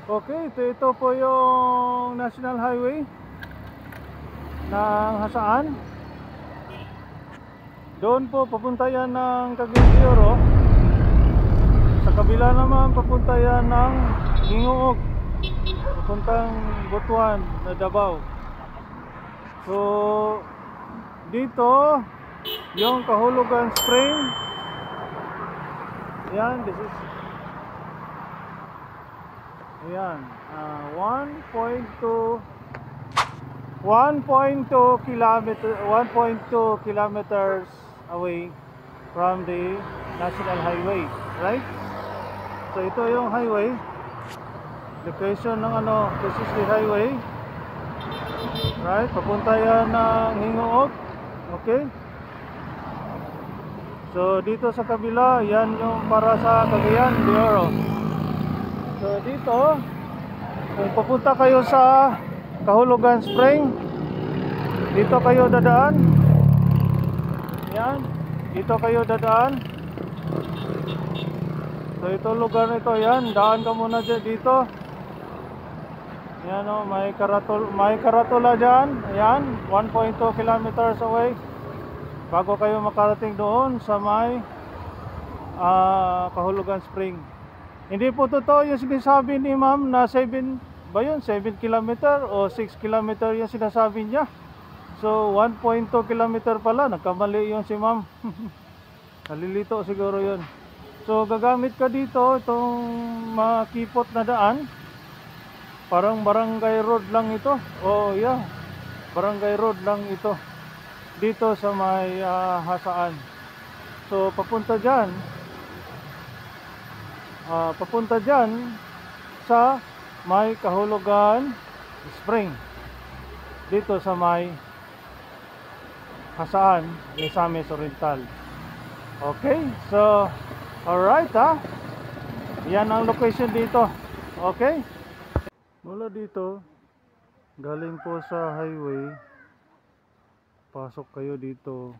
Okay, ito po yung National Highway ng Hasaan. Doon po papunta yan ng Cagayan de Oro. Sa kabila naman papunta yan ng Hingoog, papuntang Butuan na Davao. So dito yung Kahulugan Spring. Yan, this is ayan, 1.2 kilometers away from the National Highway, right? So ito yung highway location ng this is the highway, right? Papunta yan ng Hingoog. Okay, so dito sa kabila yan yung para sa Cagayan de Oro. So dito kung papunta kayo sa Kahulugan Spring, dito kayo dadaan. Yan, dito kayo dadaan. So ito lugar nito, yan, daan ka muna dito. Yan may karatula dyan. Yan, 1.2 kilometers away bago kayo makarating doon sa may Kahulugan Spring. Hindi po totoo yung sinasabi ni ma'am na 7 kilometer o 6 kilometer yung sinasabi niya. So 1.2 kilometer pala, nagkamali yun si ma'am. Nalilito siguro yun. So gagamit ka dito itong makipot na daan. Parang barangay road lang ito. Oh yeah, barangay road lang ito dito sa may Hasaan. So papunta dyan sa may Kahulugan Spring dito sa may Hasaan, Misamis Oriental. Okay, so alright yan ang location dito. Okay, mula dito galing po sa highway, pasok kayo dito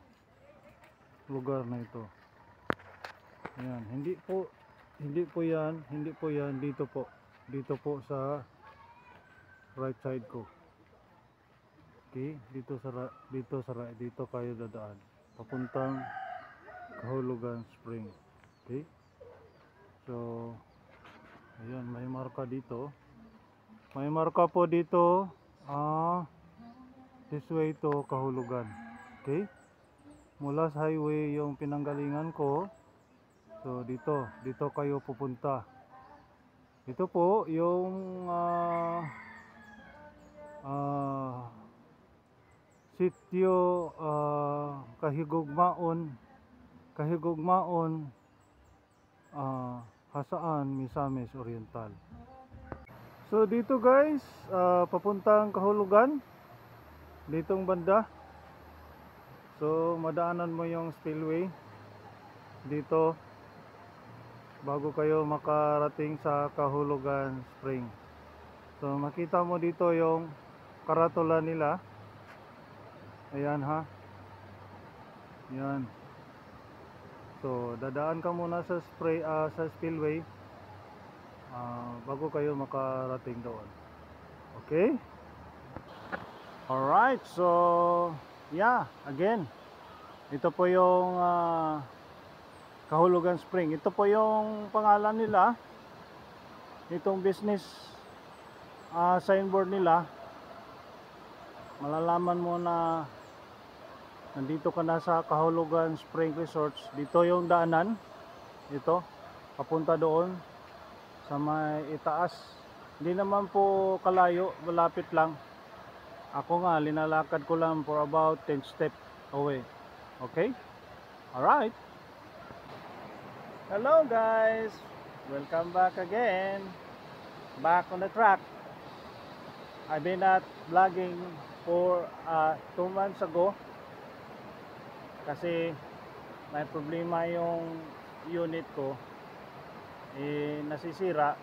lugar na ito. Yan, hindi po yan dito po sa right side ko. Okay, dito kayo dadaan papuntang Kahulugan Spring. Okay, so ayan, may marka dito, po dito this way to Kahulugan. Okay, mula sa highway yung pinanggalingan ko. So dito kayo pupunta. Ito po yung sitio Kahigugmaon, Hasaan, Misamis Oriental. So dito guys, papuntang Kahulugan, ditong banda. So madaanan mo yung spillway dito bago kayo makarating sa Kahulugan Spring. So makita mo dito yung karatula nila. Ayan yan. So dadaan ka muna sa spillway bago kayo makarating doon. Okay? Alright, so yeah, again, ito po yung Kahulugan Spring. Ito po yung pangalan nila, itong business signboard nila. Malalaman mo na nandito ka na sa Kahulugan Spring Resorts. Dito yung daanan, ito papunta doon sa may itaas. Hindi naman po kalayo, malapit lang. Ako nga, linalakad ko lang for about 10 steps away. Okay? Alright. Hello guys, welcome back again, back on the track. I've been at vlogging for 2 months ago kasi may problema yung unit ko, nasisira,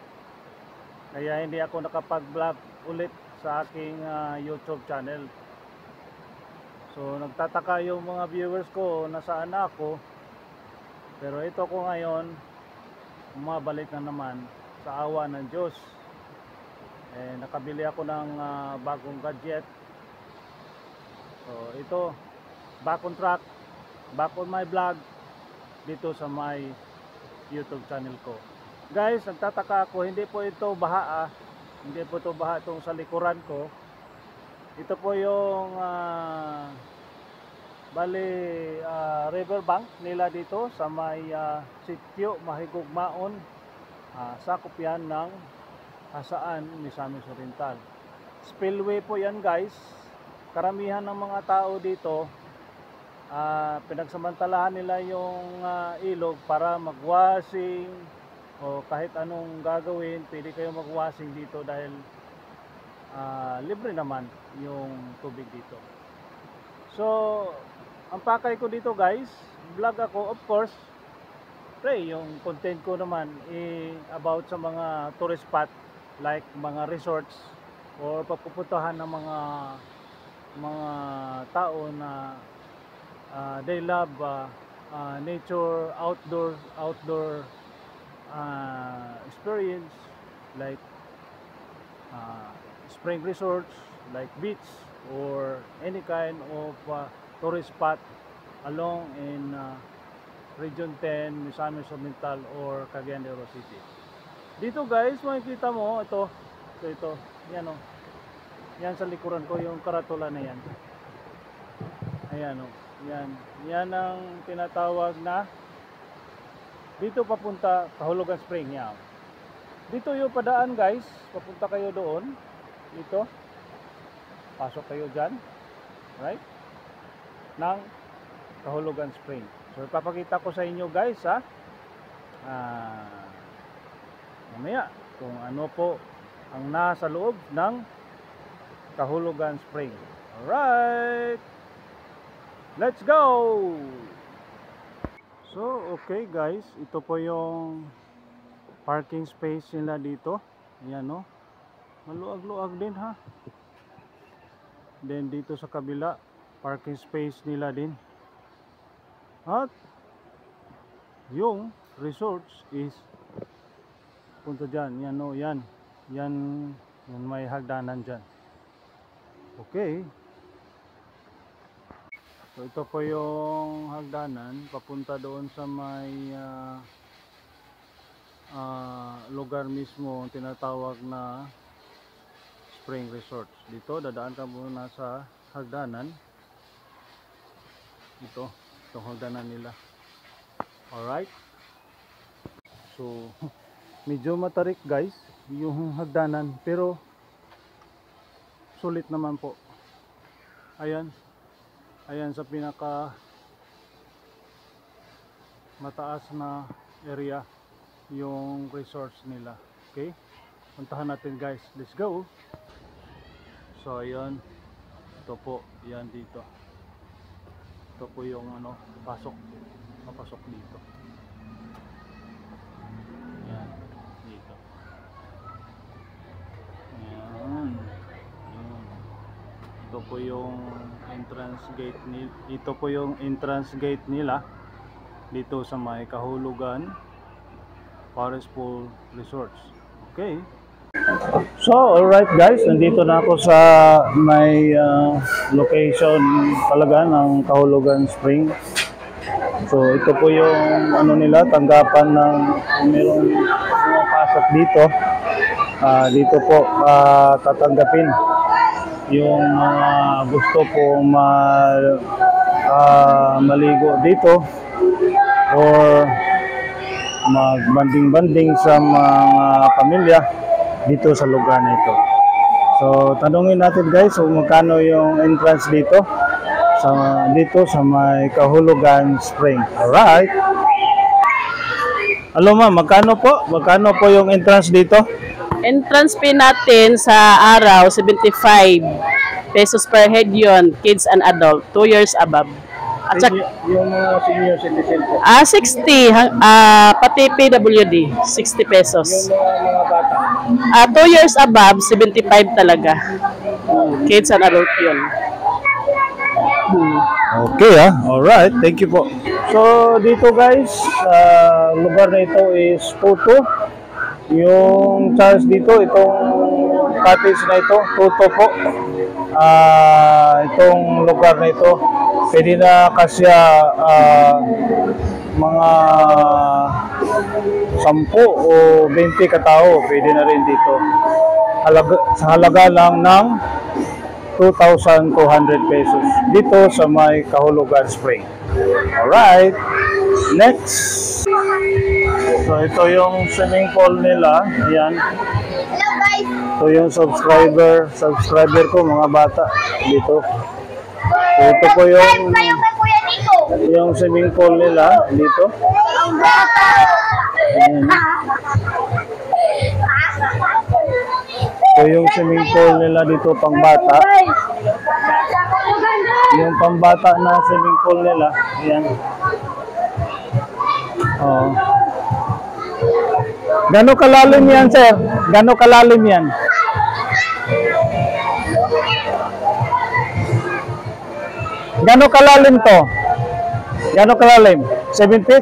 kaya hindi ako nakapag-vlog ulit sa aking YouTube channel. So nagtataka yung mga viewers ko nasaan na ako. Pero ito ko ngayon, umabalik na naman sa awa ng Diyos. nakabili ako ng bagong gadget. So ito, back on track, back on my vlog dito sa my YouTube channel ko. Guys, nagtataka ako, hindi po ito baha hindi po ito baha itong sa likuran ko. Ito po yung riverbank nila dito sa may sitio Mahigugmaon, sakop yan ng Hasaan, Misamis Oriental. Spillway po yan guys. Karamihan ng mga tao dito pinagsamantalahan nila yung ilog para magwashing o kahit anong gagawin, pwede kayo magwashing dito dahil libre naman yung tubig dito. So ang pakay ko dito guys, vlog ako, of course yung content ko naman about sa mga tourist spot like mga resorts or papupuntahan ng mga tao na they love nature, outdoor experience like spring resorts, like beach or any kind of tourist spot along in Region 10, Misamis Oriental or Cagayan de Oro City. Dito guys, makikita mo ito, yan o. Yan sa likuran ko yung karatula na yan. Ayan o. Yan ang tinatawag na dito papunta Kahulugan Spring. Yan. Dito yung padaan guys, papunta kayo doon. Dito. Pasok kayo dyan. Right? Ng Kahulugan Spring. So ipapakita ko sa inyo guys mamaya kung ano po ang nasa loob ng Kahulugan Spring. Alright, let's go! So okay guys, ito po yung parking space nila dito. Ayan o, maluag-luag din ha. Then dito sa kabila, parking space nila din. At yung resorts is punta dyan, yan o, yan may hagdanan dyan. Okay, so ito po yung hagdanan papunta doon sa may lugar mismo tinatawag na Spring Resorts. Dito dadaan ka muna sa hagdanan. Itong hagdanan nila. Alright, so medyo matarik guys yung hagdanan pero sulit naman po. Ayan sa pinaka mataas na area yung resorts nila. Okay, puntahan natin guys, let's go. So ayan, ito po, yan dito. Ito po yung papasok dito. Yan, dito. Ayan. Ito po yung entrance gate nila dito sa may Kahulugan Forest Pool Resorts. Okay. So alright guys, nandito na ako sa may location talaga ng Kahulugan Spring. So ito po yung nila, tanggapan ng mayroong pumapasok dito. Dito po tatanggapin yung mga gusto po maligo dito or magbanding-banding sa mga pamilya dito sa lugar na ito. So tanungin natin guys kung magkano yung entrance dito sa may Kahulugan Spring. Alright. Hello ma'am, magkano po yung entrance dito? Entrance fee natin sa araw 75 pesos per head yun, kids and adult, 2 years above. At yung mga senior citizen po? 60, pati PWD, 60 pesos. Yung mga bata? 2 years above, 75 talaga. Kids and adult yun. Okay alright, thank you po. So dito guys, lugar na ito is Puto. Yung charge dito, itong cottage na ito, tuto po. Itong lugar na ito, pwede na kasya mga 10 o 20 katao, pwede na rin dito. Sa halaga lang ng 2,200 pesos dito sa may Kahulugan Spring. Alright, next. So ito yung swimming pool nila. Ayan. Ito yung subscriber ko, mga bata dito. So ito po yung swimming pool nila dito. Ayan. Ito yung swimming pool nila dito, pang bata. Yung pambata na swimming pool nila. Ayan. Oh. Gano'ng kalalim yan, sir? Gano'ng kalalim yan? Gano'ng kalalim to? Gano'ng kalalim? 7 feet?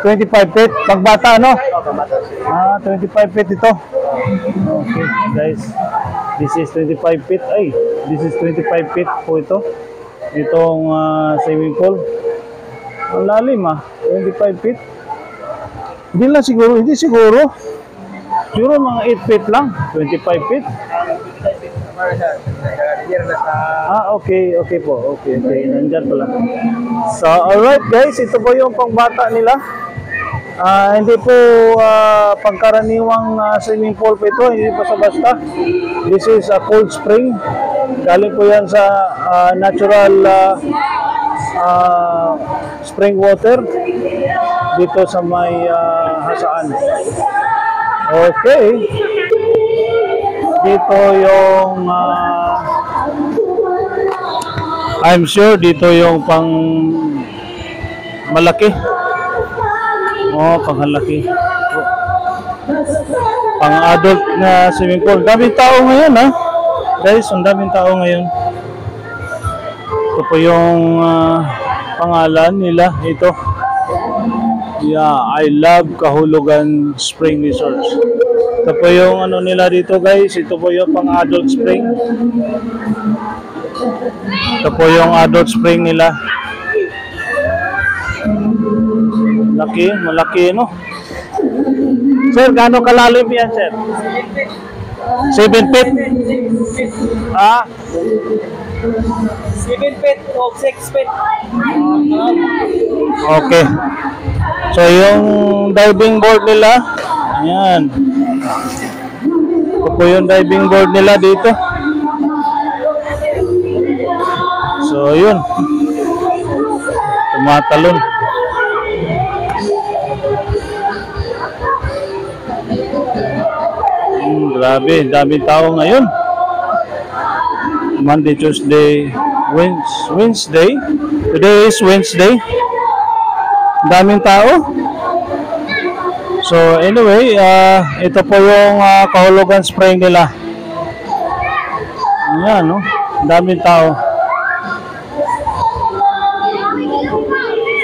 25 feet? Pagbata, no? 25 feet ito. Okay, guys. This is 25 feet. Ay, this is 25 feet po ito. Itong swimming pool. Ang lalim 25 feet. Hindi lang siguro, hindi siguro. Siguro mga 8 feet lang. 25 feet. Okay, okay po. Okay, nandyan pala. So, alright guys, ito po yung pangbata nila. Hindi po pangkaraniwang swimming pool po ito, hindi basta-basta. This is a cold spring. Galing po yan sa natural spring water dito sa may Hasaan. Okay. Dito yung I'm sure dito yung pang malaki. Panghalaki. Pang adult na swimming pool. Daming tao ngayon guys, ang daming tao ngayon. Ito po yung pangalan nila. Ito. Yeah, I love Kahulugan Spring Resorts. Ito po yung ano nila dito guys. Ito po yung pang adult spring. Ito po yung adult spring nila. Laki, malaki no. Sir, gaano kalalim yan, sir? 7 feet? 7 feet o 6 feet. Okay. So yung diving board nila, ayan. Ito po yung diving board nila dito. So yun. Tumatalon. Grabe, daming tao ngayon. Monday, Tuesday, Wednesday. Today is Wednesday. Daming tao. So anyway, ito po yung Kahulugan Spring nila. Ayan, no? Daming tao.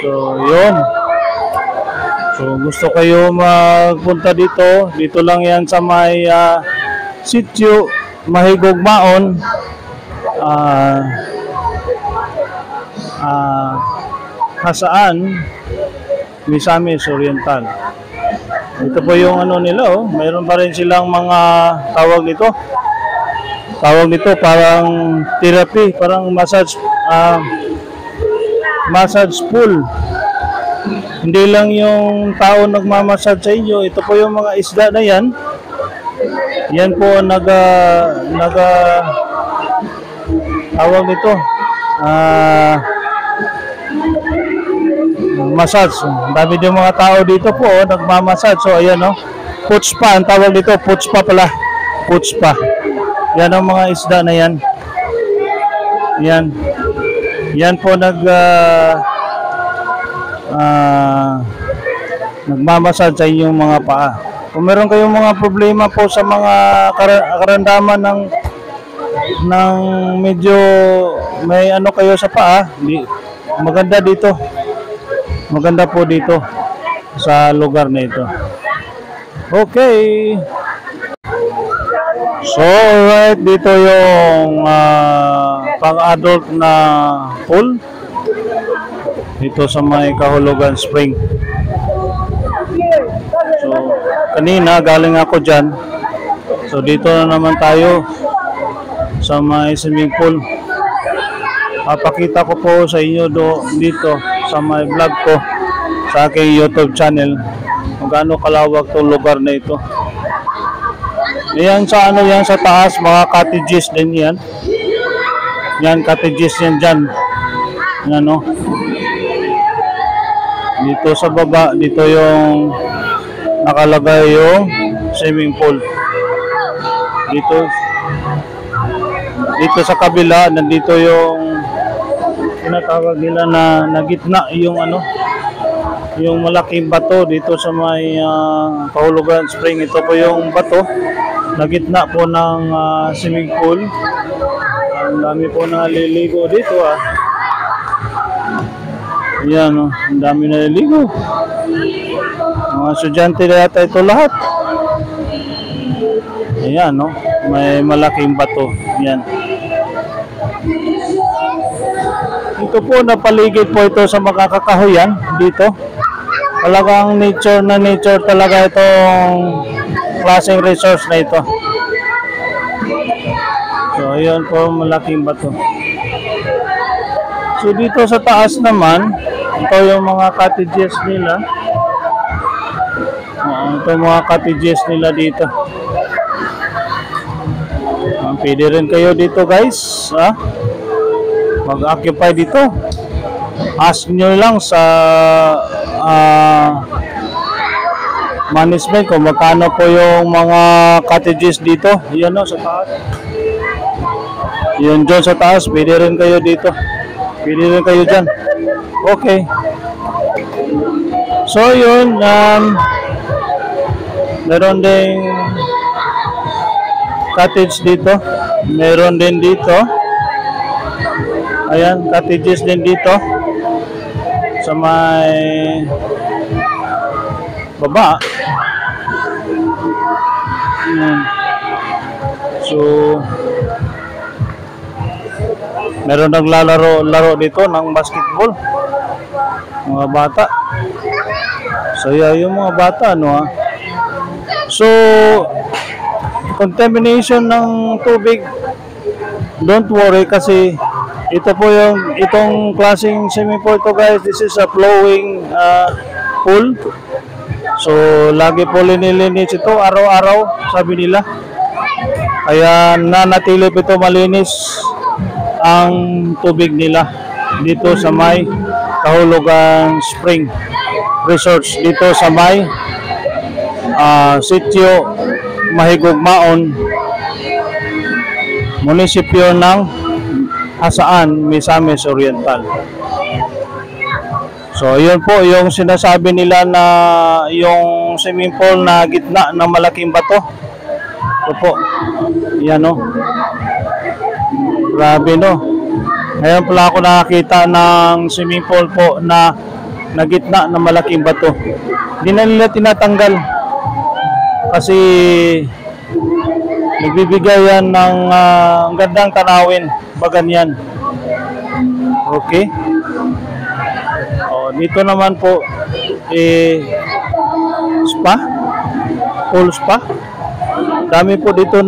So yun. So gusto kayo magpunta dito, dito lang yan sa may Sitio Mahigugmaon, Hasaan, Misamis Oriental. Ito po yung ano nila, mayroon pa rin silang mga tawag nito parang therapy, parang massage pool. Hindi lang yung tao nagmamassage sa inyo, ito po yung mga isda na yan. Yan po tawag nito massage. Dami din mga tao dito po nagmamassage. So ayan Puch spa ang tawag dito, puch spa pala. Puch spa. Yan ang mga isda na yan. Yan po nagmamassage sa inyong mga paa. Kung meron kayong mga problema po sa mga karamdaman ng medyo may ano kayo sa paa, maganda dito. Maganda po dito sa lugar na ito. Okay. So, alright, dito yung pang-adult na pool. Dito sa may Kahulugan Spring. So, kanina galing ako dyan. So, dito na naman tayo sa may swimming pool. Papakita ko po sa inyo dito sa may vlog ko sa aking YouTube channel kung gaano kalawak tong lugar na ito. Yan sa ano yan sa taas, mga cottages din yan. Yan cottages yan dyan. Yan o. Dito sa baba, dito yung nakalagay yung swimming pool. Dito sa kabila, nandito yung tinatawag nila na gitna yung ano, yung malaking bato dito sa may Kahulugan Spring. Ito po yung bato na gitna po ng swimming pool. Ang dami po naliligo dito Ayan ang dami naliligo. Mga estudyante na yata ito lahat. Ayan may malaking bato. Ayan. Ito po napaligid po ito sa mga kakahuyan dito. Talagang nature na nature talaga itong klaseng resource na ito. So, ayan po malaking bato. So, dito sa taas naman, ito yung mga cottages nila. Ito mga cottages nila dito. Pwede rin kayo dito guys. Mag-occupy dito. Ask nyo lang sa management kung magkano po yung mga cottages dito. Yan sa taas. Yun dyan sa taas. Pwede rin kayo dito. Pwede rin kayo dyan. Okay. So yun. Meron ding cottage dito. Meron din dito. Ayan. Cottages din dito. Sa may baba. So, meron naglalaro dito ng basketball. Mga bata. So, yung mga bata, So, contamination ng tubig, don't worry kasi ito po itong klaseng swimming pool to guys. This is a flowing pool. So, lagi po linilinis ito araw-araw, sabi nila. Kaya nanatili ito malinis ang tubig nila dito sa may Kahulugan Spring Resorts dito sa may Sitio Mahigugmaon, munisipyo ng Hasaan, Misamis Oriental. So, yun po yung sinasabi nila na yung swimming pool na gitna ng malaking bato. Ito po. Yan Grabe Ngayon pala ako nakakita ng swimming pool po na gitna ng malaking bato. Hindi na nila tinatanggal. Kasi nagbibigay yan ng gandang tanawin. Baganyan. Okay. Dito naman po spa, pool spa. Dami po dito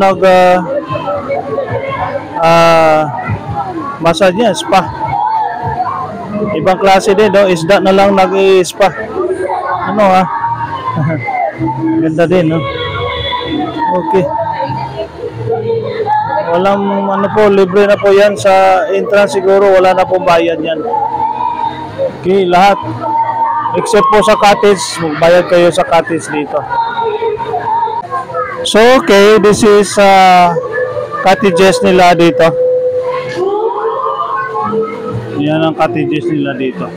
massage yan, spa. Ibang klase din isda na lang nag-spa. Ganda din Okay. Walang libre na po yan sa entrance siguro, wala na pong bayad yan. Okay, lahat. Except po sa cottage, magbayad kayo sa cottage dito. So, okay, this is cottages nila dito. Yan ang cottages nila dito.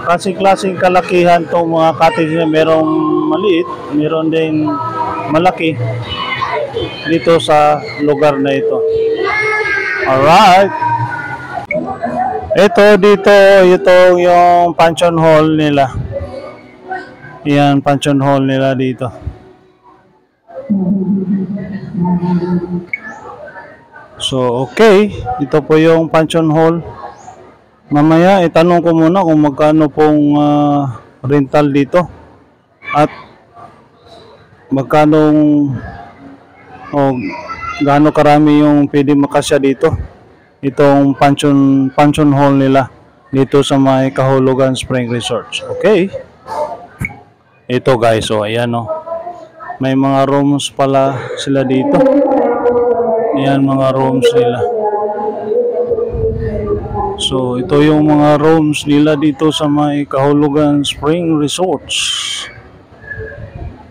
Klaseng-klaseng kalakihan itong mga cottage na merong maliit, meron din malaki dito sa lugar na ito. Alright. Ito yung pension hall nila. Yan, pension hall nila dito. So, okay. Ito po yung pension hall. Mamaya, itanong ko muna kung magkano pong rental dito. At magkano o gaano karami yung pwede makasya dito. Itong pension hall nila dito sa may Kahulugan Spring Resorts. Okay. Ito guys, so ayan o. May mga rooms pala sila dito. Ayan mga rooms nila. So ito yung mga rooms nila dito sa may Kahulugan Spring Resorts.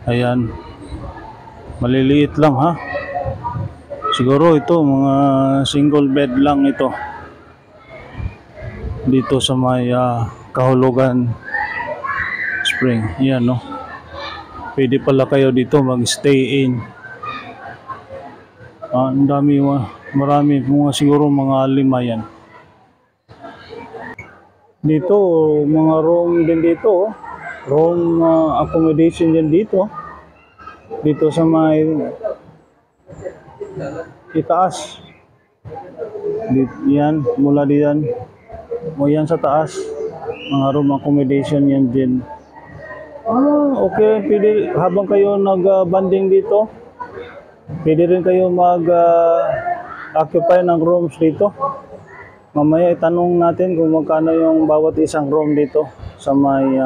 Ayan. Maliliit lang ha. Siguro ito mga single bed lang ito. Dito sa may Kahulugan Spring. Ayan no. Pwede pala kayo dito mag-stay in. Ang dami, marami, siguro mga 5 yan. Dito, mga room din dito. Room accommodation din dito. Dito sa may itaas. Yan, mula diyan. O yan sa taas. Mga room accommodation yan din. Okay. Pwede, habang kayo nag-banding dito, pwede rin kayo mag-occupy ng rooms dito. Mamaya itanong natin kung magkano yung bawat isang room dito sa may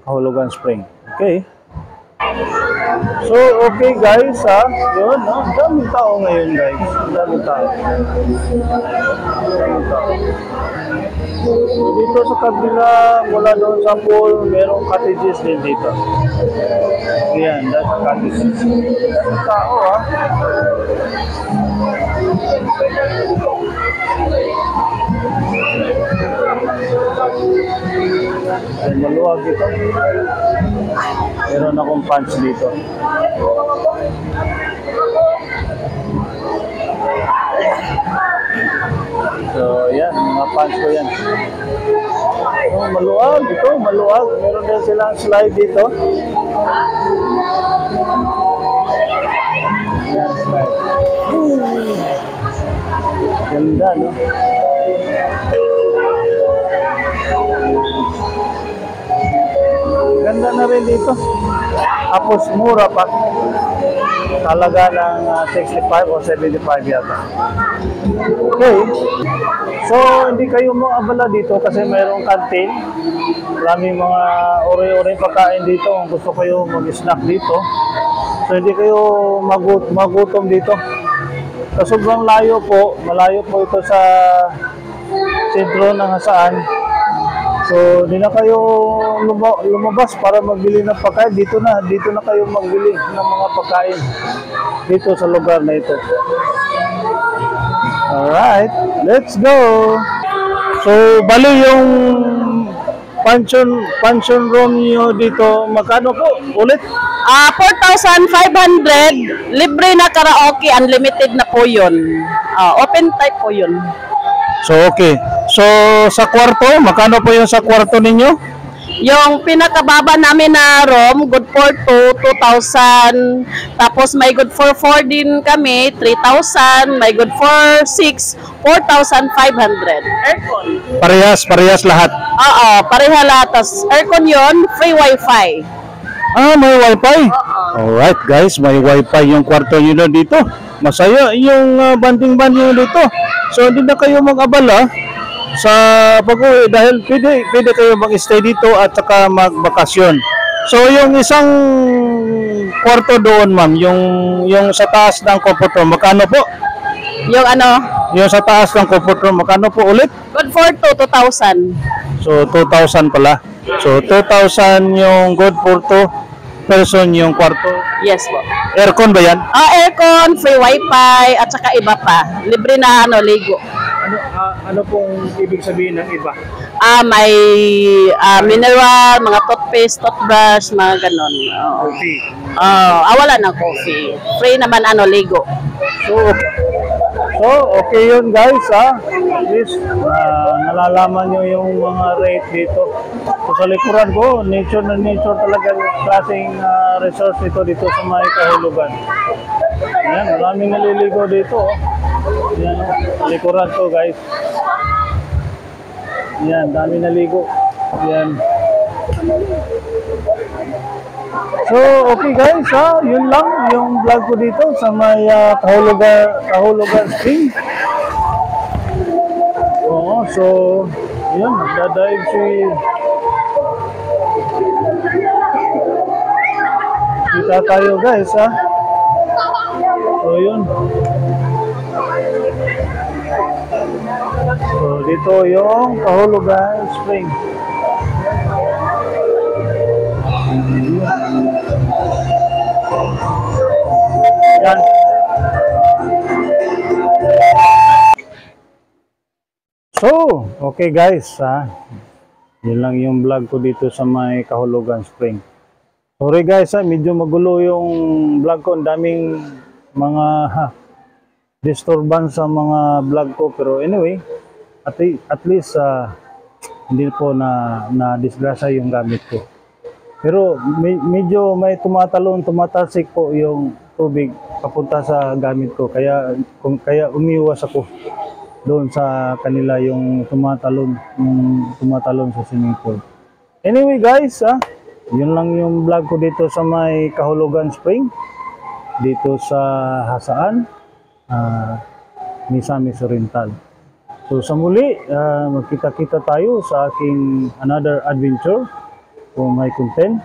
Kahulugan Spring. Okay. So, okay guys ha. Yun, no? Daming tao ngayon guys. Daming tao. Dito sa kabila, mula doon sa pool, merong cottages din dito. Ayan, that's cottages. Daming tao ha. Ay, maluwag ito. Meron akong punch dito. So, yan. Mga punch ko yan. So, maluwag ito. Maluwag. Meron din silang slide dito. Yan, slide. Ganda, no? Ganda na rin dito. Tapos mura pa. Talaga ng 65 o 75 yata. Okay. So, hindi kayo maabala dito kasi mayroong canteen. Maraming mga uri-uri pagkain dito kung gusto kayo mag-snack dito. So, hindi kayo magutom dito. Sa sobrang layo po, malayo po ito sa sentro ng Hasaan. So, di na kayo lumabas para magbili ng pagkain. Dito na kayo magbili ng mga pagkain dito sa lugar na ito. Alright, let's go! So, bali yung pension room nyo dito, magkano po ulit? 4,500, libre na karaoke, unlimited na po yun. Open type po yun. So, okay. So, sa kwarto, magkano po yung sa kwarto ninyo? Yung pinakababa namin na room, good for 2,000. Tapos may good for 4 din kami, 3,000. May good for 6, 4,500. Aircon. Parehas lahat? Oo, pareha lahat. Tapos aircon yun, free wifi. May wifi? Alright guys, may wifi yung kwarto nyo na dito. Masaya yung banding-banding dito. So, hindi na kayo mag-abala sa pag-uwi dahil pwede kayo mag-stay dito at saka mag-bakasyon. So, yung isang kwarto doon, ma'am, yung sa taas ng comfort room, magkano po? Yung ano? Yung sa taas ng comfort room, magkano po ulit? Good for 2,000. So, 2,000 pala. So, 2,000 yung good for 2 person yung kwarto. Yes po. Aircon ba yan? Aircon, free wifi, at saka iba pa. Libre na ligo. Ano pong ibig sabihin ng iba? May mineral, mga toothpaste, toothbrush, mga ganon. Coffee. Wala ng coffee. Free naman ligo. So, okay yun guys ha. At least, nalalaman nyo yung mga rate dito. So sa likuran ko, nature na nature talaga yung klaseng resort ito dito sa may kahulugan. Ayan, maraming naliligo dito. Ayan, likuran ko guys. Ayan, dami naligo. Ayan. So, okay guys, yun lang yung vlog ko dito sa may Kahulugan Spring. Oo, so, yun, magdadive si... Kita tayo guys, So, yun. So, dito yung Kahulugan Spring. Yan. So, okay guys, yun lang yung vlog ko dito sa may Kahulugan Spring. Sorry guys, medyo magulo yung vlog ko. Ang daming mga disturbance sa mga vlog ko. Pero anyway, at least hindi po na disgrasya yung gamit ko. Pero medyo may tumatalsik po yung tubig papunta sa gamit ko. Kaya umiwas ako doon sa kanila yung tumatalon sa swimming pool. Anyway guys, yun lang yung vlog ko dito sa may Kahulugan Spring. Dito sa Hasaan, Misamis Oriental. So sa muli, magkita-kita tayo sa aking another adventure kung may content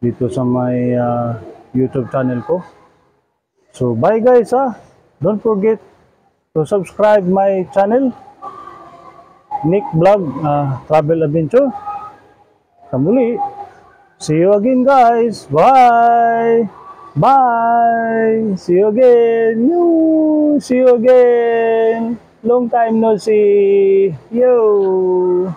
dito sa may YouTube channel ko. So bye guys, don't forget to subscribe my channel, Nick Vlog Travel Adventure. Sa muli, see you again guys. Bye. Bye. See you again. See you again. Long time no see. Yo.